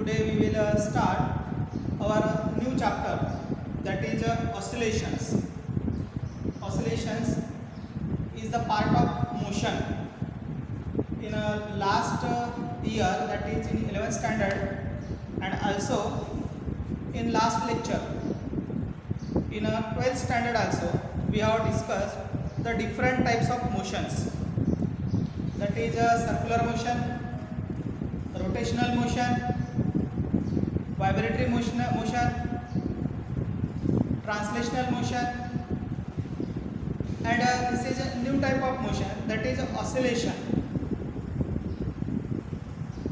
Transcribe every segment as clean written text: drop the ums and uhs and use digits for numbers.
Today we will start our new chapter, that is oscillations. Oscillations is the part of motion. In last year, that is in 11th standard, and also in last lecture in 12th standard also we have discussed the different types of motions, that is circular motion, rotational motion, vibratory motion, translational motion, and this is a new type of motion, that is oscillation.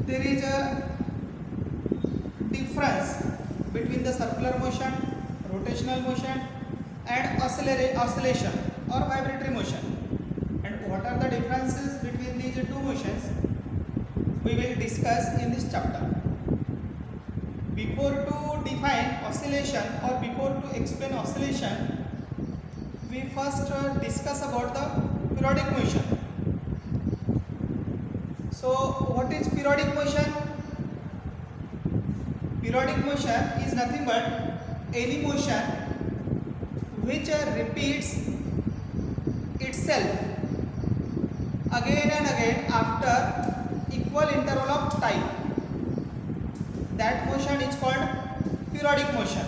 There is a difference between the circular motion, rotational motion, and oscillation or vibratory motion. And what are the differences between these two motions? We will discuss in this chapter. Before to define oscillation or before to explain oscillation, we first discuss about the periodic motion. So, what is periodic motion? Periodic motion is nothing but any motion which repeats itself again and again after equal interval of time. That motion is called periodic motion.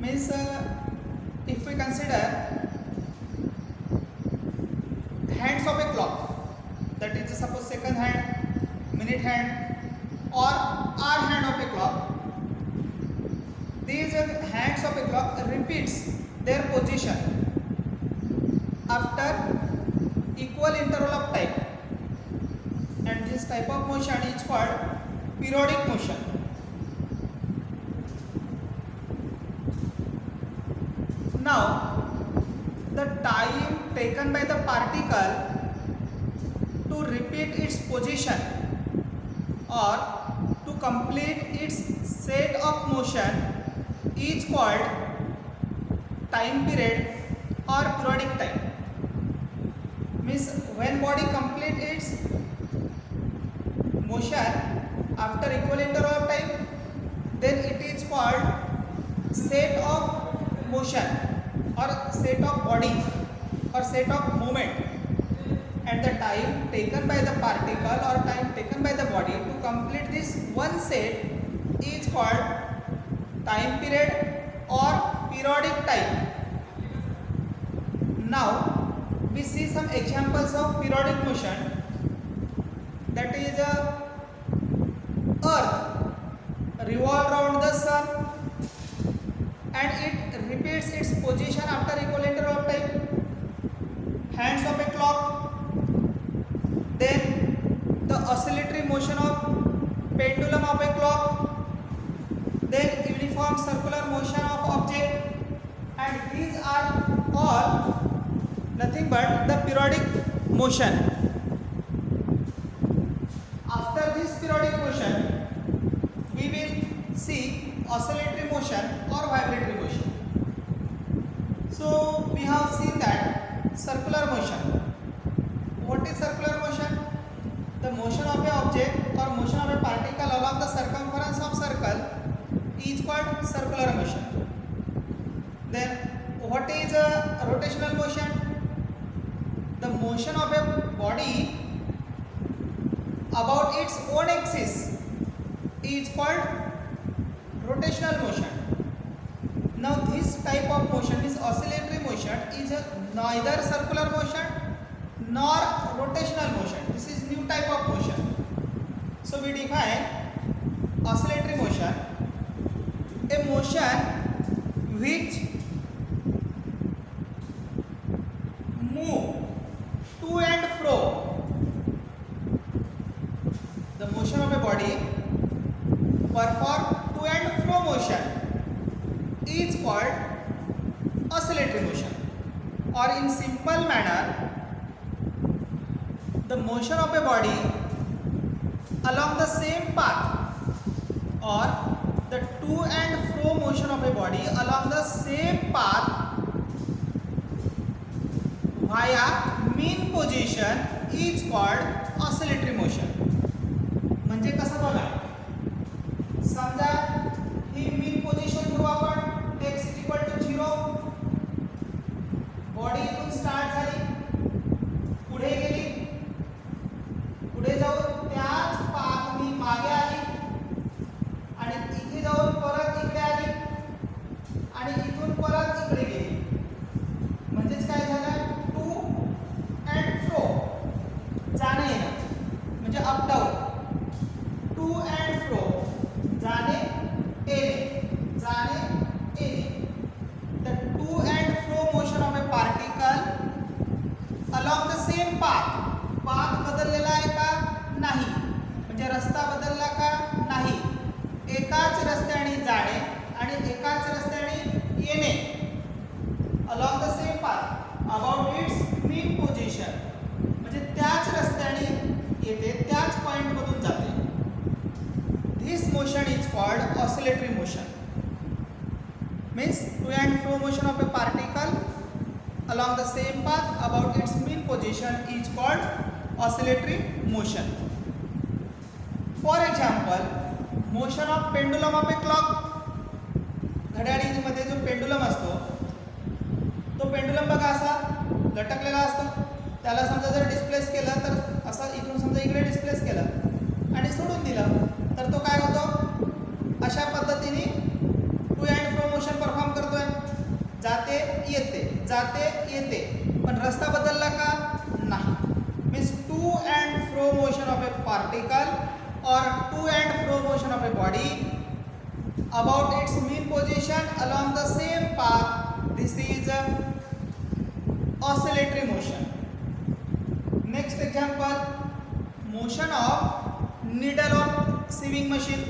Means if we consider hands of a clock, that is suppose second hand, minute hand, or hour hand of a clock, these hands of a clock repeats their position after equal interval of time, and this type of motion is called periodic motion. Now, the time taken by the particle to repeat its position or to complete its set of motion is called time period or periodic time. Means when body complete its motion after equal interval of time, then it is called set of motion or set of body or set of movement. And the time taken by the particle or time taken by the body to complete this one set is called time period or periodic time. Now we see some examples of periodic motion, that is earth revolve around the sun and it repeats its position after equal interval of time. Hands of a clock, then the oscillatory motion of pendulum of a clock, then uniform circular motion of object, and these are all nothing but the periodic motion. After this periodic motion, we will see oscillatory motion or vibratory motion. So we have seen that circular motion. What is circular motion? The motion of an object or motion of a particle along the circumference of circle is called circular motion. Then what is a rotational motion? The motion of a body about its own axis is called rotational motion. Now this type of motion, this oscillatory motion, is neither circular motion nor rotational motion. This is new type of motion. So we define oscillatory motion, a motion which move to and fro. The motion of a body perform to and fro motion is called oscillatory motion, or in simple manner, the motion of a body along the same path or the to and fro motion of a body along the same path via mean position is called oscillatory motion. म्हणजे to and फ्रो, जाणे येणे, जाणे येणे. The to and fro motion of a particle along the same path. Path बदललेला आहे का? नाही. म्हणजे रस्ता बदलला का? नाही. एकाच रस्त्याने जाणे आणि एकाच रस्त्याने येणे. Along the same path about its mean position. म्हणजे त्याच रस्त्याने येते, त्याच पॉइंट मधून जाते. This motion is called oscillatory motion. Means to and fro motion of a particle along the same path about its mean position is called oscillatory motion. For example, motion of pendulum of a clock. घड्याळीमध्ये जो pendulum असतो, तो pendulum बघा असा लटकलेला असतो. त्याला समजा जर displace केलं तर असा इकडून समजा इकडे डिस्प्लेस केलं आणि सोडून दिलं तर तो काय होतो? अशा पद्धतीने to and fro motion perform करतोय. जाते येते, जाते येते, पण रस्ता बदलला का? नाही. Means to and fro motion of a particle or to and fro motion of a body about its mean position along the same path. This is oscillatory motion. Next example, motion of needle of sewing machine.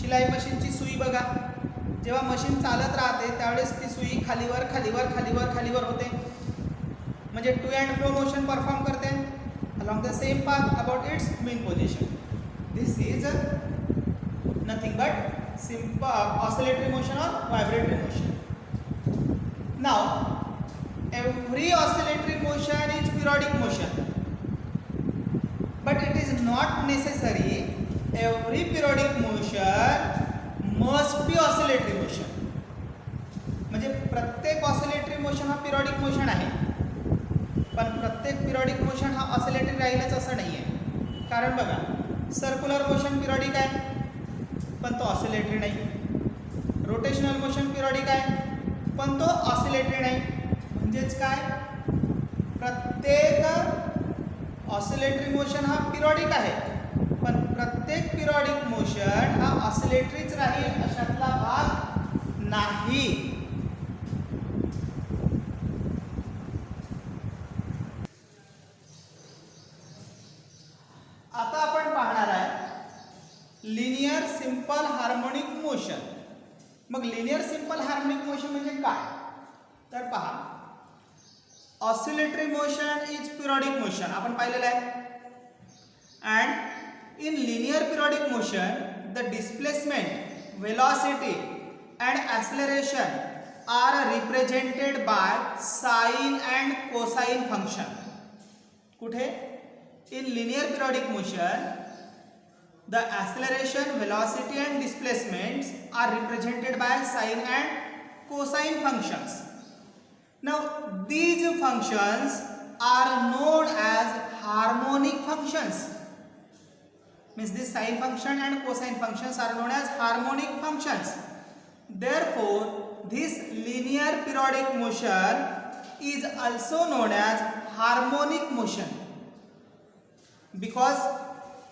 शिलाई मशीनची सुई बघा, जेव्हा machine चालत राहते त्यावेळेस ती सुई खालीवर खालीवर खालीवर खालीवर होते, म्हणजे to and fro motion perform करते along the same path about its mean position. This is nothing but simple oscillatory motion or vibratory motion. Now every oscillatory motion is periodic motion, but it is not necessary every periodic motion must be oscillatory motion. म्हणजे प्रत्येक oscillatory motion हा periodic motion आहे, पण प्रत्येक periodic motion हा oscillatory राहीलच असं नाही आहे. कारण बघा, सर्क्युलर मोशन पिरियडिक आहे पण तो ऑसिलेटरी नाही. रोटेशनल मोशन पिरियडिक आहे पण तो ऑसिलेटरी नाही. म्हणजेच काय, प्रत्येक ऑसिलेटरी मोशन हा पिरियडिक आहे, पण प्रत्येक पिरियडिक मोशन हा ऑसिलेटरीच राहील अशातला भाग नाही. आता आपण पाहणार आहे लिनियर सिंपल हार्मोनिक मोशन. मग लिनियर सिंपल हार्मोनिक मोशन म्हणजे काय? तर पहा, oscillatory motion is periodic motion आपण पाहिलेलं आहे. And in linear periodic motion the displacement, velocity and acceleration are represented by sine and cosine function. कुठे? In linear periodic motion the acceleration, velocity and displacements are represented by sine and cosine functions. Now these functions are known as harmonic functions. Means this sine function and cosine functions are known as harmonic functions. Therefore this linear periodic motion is also known as harmonic motion, because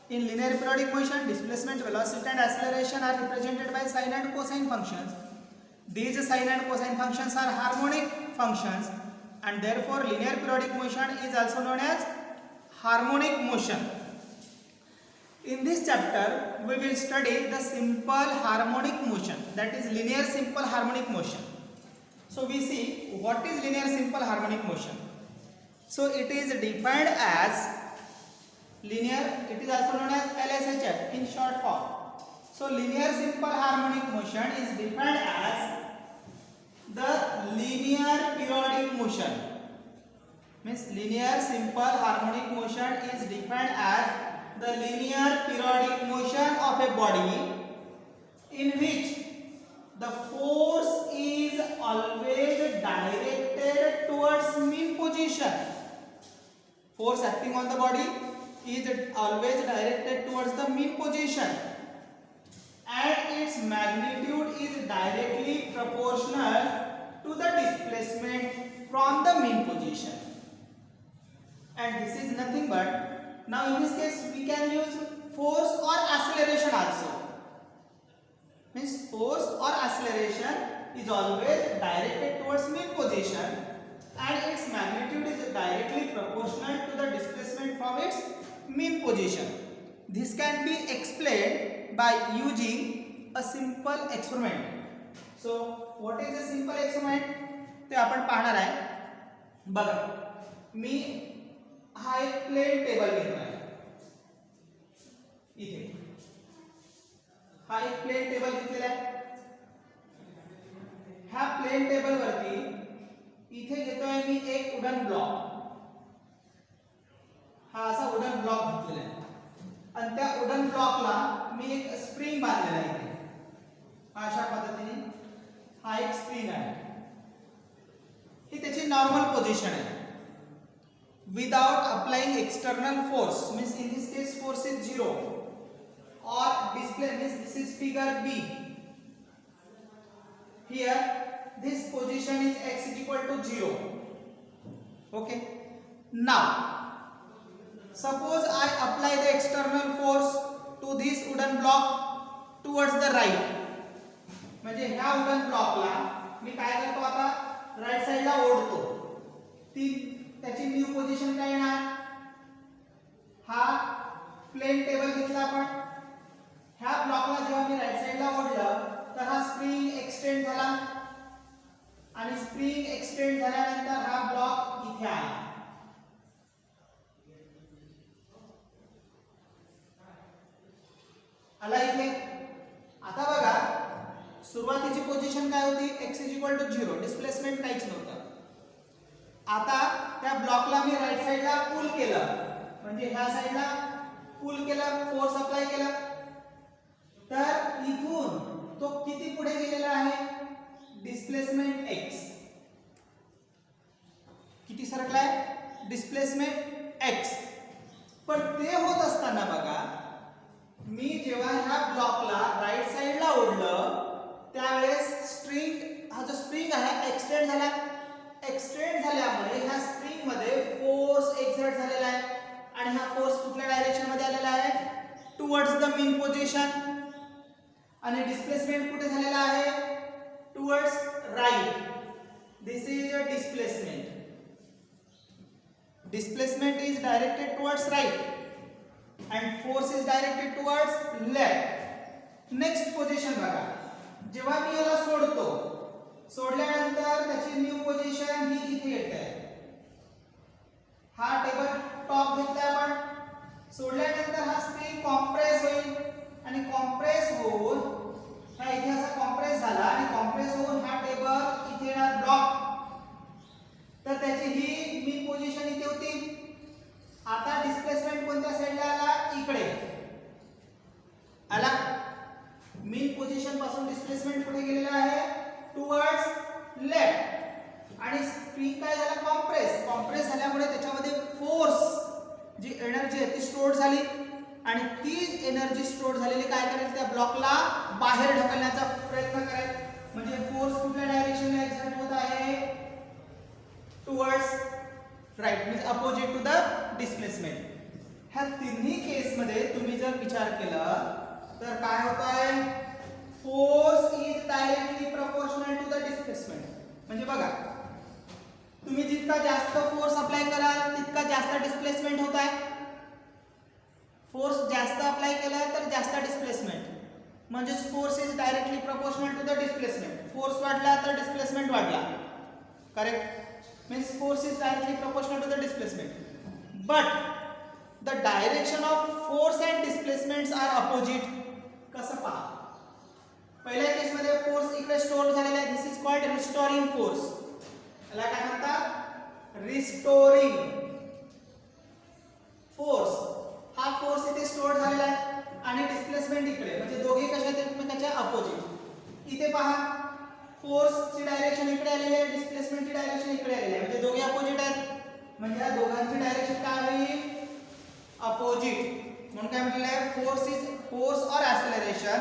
in linear periodic motion, displacement, velocity and acceleration are represented by sine and cosine functions. These sine and cosine functions are harmonic functions, and therefore linear periodic motion is also known as harmonic motion. In this chapter, we will study the simple harmonic motion, that is linear simple harmonic motion. So we see what is linear simple harmonic motion. So it is defined as linear, it is also known as LSHF in short form. So linear simple harmonic motion is defined as the linear periodic motion. Means linear simple harmonic motion is defined as the linear periodic motion of a body in which the force is always directed towards mean position. Force acting on the body is always directed towards the mean position, and its magnitude is directly proportional to the displacement from the mean position. And this is nothing but, now in this case we can use force or acceleration also. Means force or acceleration is always directed towards mean position and its magnitude is directly proportional to the displacement from its mean position. This can be explained by using a simple experiment. So what is a simple experiment? ते आपण पाहणार आहे. बघा, मी हा एक plane table घेतोय. इथे हा एक प्लेन टेबल घेतलेला आहे. ह्या प्लेन टेबल वरती इथे घेतोय मी एक वुडन ब्लॉक. हा असा वुडन ब्लॉक घेतलेला आहे आणि त्या वुडन ब्लॉकला मी एक स्प्रिंग बांधलेला आहे. इथे हा अशा पद्धतीने हा एक स्प्रिंग आहे. ही त्याची नॉर्मल पोझिशन आहे. Without applying external force means in this case force is 0 or display means this is figure B. Here this position is x is equal to 0. Okay, now suppose I apply the external force to this wooden block towards the right. म्हणजे ह्या wooden ब्लॉकला मी काय करतो, आता right साइडला ओढतो. ती त्याची new position काय येणार, हा प्लेन टेबल घेतला आपण. ह्या ब्लॉकला जेव्हा मी राईट साइडला ओढलं तर हा स्प्रिंग एक्सटेंड झाला आणि स्प्रिंग एक्सटेंड झाल्यानंतर हा ब्लॉक इथे आला. आला इथे. आता बघा, सुरुवातीची पोझिशन काय होती, x is equal to 0, displacement काहीच नव्हतं. आता त्या ब्लॉकला मी राईट साइडला पुल केलं, म्हणजे ह्या साइडला पुल केलं, फोर्स अप्लाय केला. तर इथून तो किती पुढे गेलेला आहे, डिस्प्लेसमेंट x किती सरकलाय, डिस्प्लेसमेंट x. पण ते होत असताना बघा, मी जेव्हा ह्या ब्लॉकला राईट साइडला ओढलं त्यावेळेस स्ट्रिंग, हा जो स्प्रिंग आहे एक्सटेंड झाला. एक्सटेंड झाल्यामुळे ह्या स्प्रिंग मध्ये फोर्स एक्झर्ट झालेला आहे आणि हा फोर्स कुठल्या डायरेक्शन मध्ये आलेला आहे, टुवर्ड्स द मीन पोझिशन. आणि डिस्प्लेसमेंट कुठे झालेला आहे, towards right. This is a displacement. Displacement is directed towards right and force is directed towards left. Next position बघा, जेव्हा मी याला सोडतो, सोडल्यानंतर त्याची न्यू पोझिशन ही इथे येते. हा टेबल टॉप घेतला आपण, सोडल्यानंतर हा स्प्रिंग कॉम्प्रेस होईल आणि कॉम्प्रेस होऊन हा इथे असा कॉम्प्रेस झाला आणि कॉम्प्रेस होऊन हा टेबल इथे येणार ब्लॉक. तर त्याची ही मीन पोझिशन इथे होती. आता डिस्प्लेसमेंट कोणत्या साइडला आला, इकडे आला. मीन पोझिशन पासून डिस्प्लेसमेंट कुठे गेलेला आहे, टुवर्ड्स लेफ्ट. आणि स्प्रिंग काय झाला, कॉम्प्रेस. कॉम्प्रेस झाल्यामुळे त्याच्यामध्ये फोर्स जी एनर्जी आहे ती स्टोअर झाली आणि ती एनर्जी स्टोअर झालेली काय करेल, त्या ब्लॉकला बाहेर ढकलण्याचा प्रयत्न करेल. म्हणजे फोर्स कुठल्या डायरेक्शनला एक्झर्ट होत आहे, towards right, means opposite to the displacement. ह्या तिन्ही केस मध्ये तुम्ही जर विचार केला तर काय होत आहे, force is directly proportional to the displacement. म्हणजे बघा, तुम्ही जितका जास्त फोर्स अप्लाय कराल तितका जास्त डिस्प्लेसमेंट होत आहे. फोर्स जास्त अप्लाय केला तर जास्त डिस्प्लेसमेंट. म्हणजे force is directly proportional to the displacement. Force वाढला तर डिस्प्लेसमेंट वाढला. Correct. Means force is directly proportional to the displacement, but the direction of force and displacements are opposite. कसं पहा, पहिल्या केस मध्ये फोर्स इकडे स्टोअर झालेला आहे, this is called restoring force. याला काय म्हणतात, रिस्टोरिंग फोर्स. हा फोर्स इथे स्टोअर झालेला आहे आणि डिस्प्लेसमेंट इकडे, म्हणजे दोघे कशा आहेत एकमेकांच्या अपोजिट. इथे पहा, फोर्स ची डायरेक्शन इकडे आलेली आहे, डिस्प्लेसमेंट ची डायरेक्शन इकडे आलेली आहे, म्हणजे दोघे अपोजिट आहेत. म्हणजे या दोघांची डायरेक्शन काय होईल, अपोजिट. म्हणून काय म्हटलेलं आहे, फोर्स और acceleration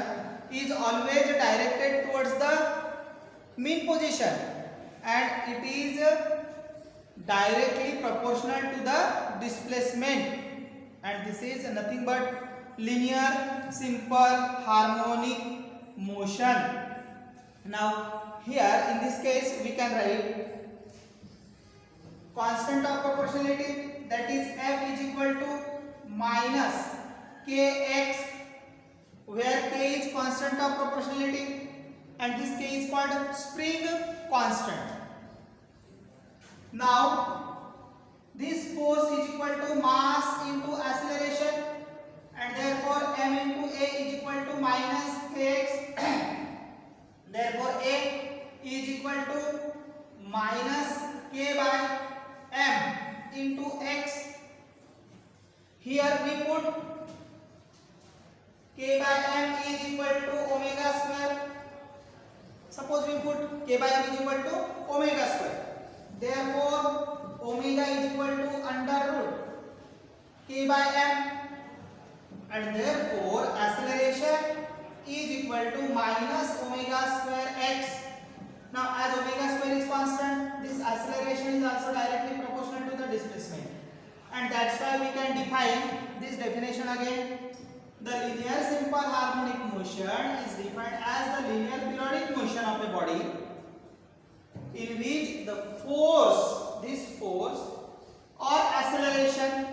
is always directed towards the mean position and it is directly proportional to the displacement, and this is nothing but linear simple harmonic motion. Now here in this case we can write constant of proportionality, that is f is equal to minus kx, where k is constant of proportionality and this k is called spring constant. Now this force is equal to mass into acceleration, and therefore m into a is equal to minus kx. Therefore a is equal to minus k by m into x. Here we put k by m is equal to omega square. Suppose we put k by m is equal to omega square. Therefore omega is equal to under root k by m, and therefore acceleration is equal to minus omega square x. Now as omega square is constant, this acceleration is also directly proportional to the displacement, and that's why we can define this definition again. The linear simple harmonic motion is defined as the linear periodic motion of a body in which the force, this force or acceleration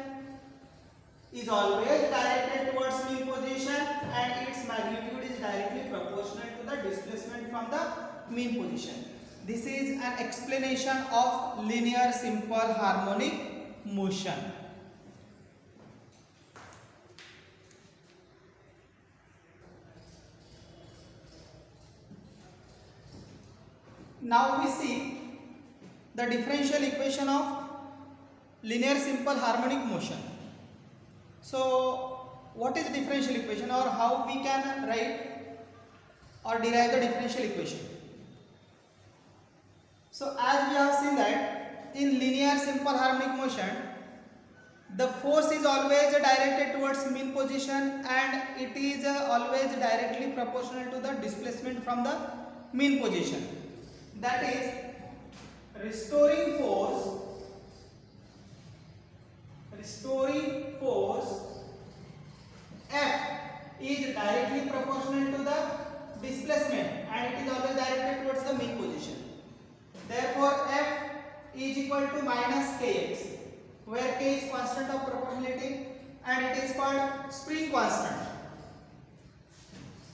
is always directed towards mean position and its magnitude is directly proportional to the displacement from the mean position. This is an explanation of linear simple harmonic motion. Now we see the differential equation of linear simple harmonic motion. So what is the differential equation, or how we can write or derive the differential equation? So as we have seen that in linear simple harmonic motion, the force is always directed towards mean position and it is always directly proportional to the displacement from the mean position. That is, restoring force F is directly proportional to the displacement and it is always directed towards the mean position. Therefore F is equal to minus kx, where k is constant of proportionality and it is called spring constant.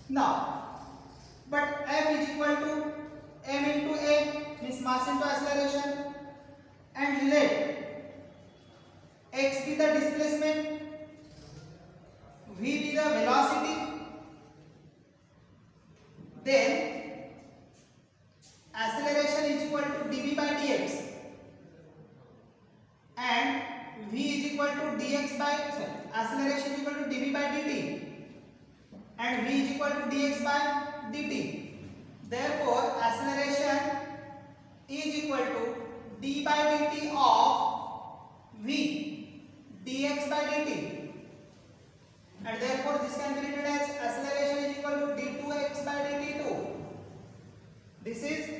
Now, but F is equal to m into a, means mass into acceleration, and let x be the displacement, v be the velocity, then acceleration is equal to dv by dx and v is equal to dx by, acceleration is equal to dv by dt and v is equal to dx by dt. Therefore acceleration is equal to d by dt of v dx by dt, and therefore this can be written as acceleration is equal to d2x by dt2. This is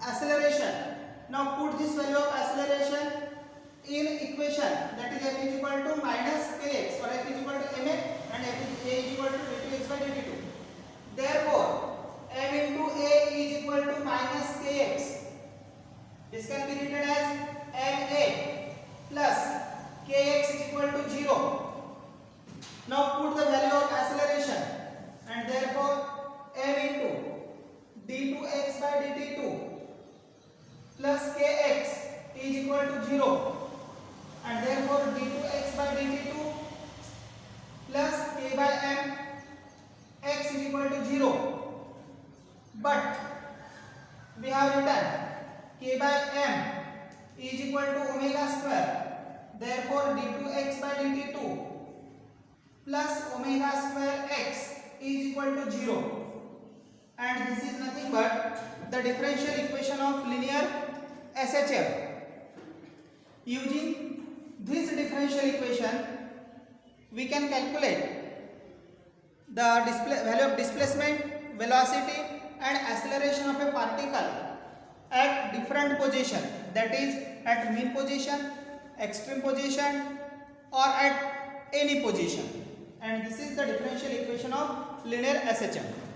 acceleration. Now put this value of acceleration in equation, that is f is equal to minus kx, or f is equal to ma and f is equal to d2x by dt2. Therefore m into a is equal to minus kx. This can be written as ma plus kx is equal to 0. Now put the value of acceleration, and therefore m into d2x by dt2 plus kx is equal to 0, and therefore d2x by dt2 plus k by m x is equal to 0. But we have written k by m is equal to omega square, therefore d2x by dt2 plus omega square x is equal to 0, and this is nothing but the differential equation of linear SHF. Using this differential equation we can calculate the value of displacement, velocity and acceleration of a particle at different position, that is at mean position, extreme position or at any position. and this is the differential equation of linear SHM.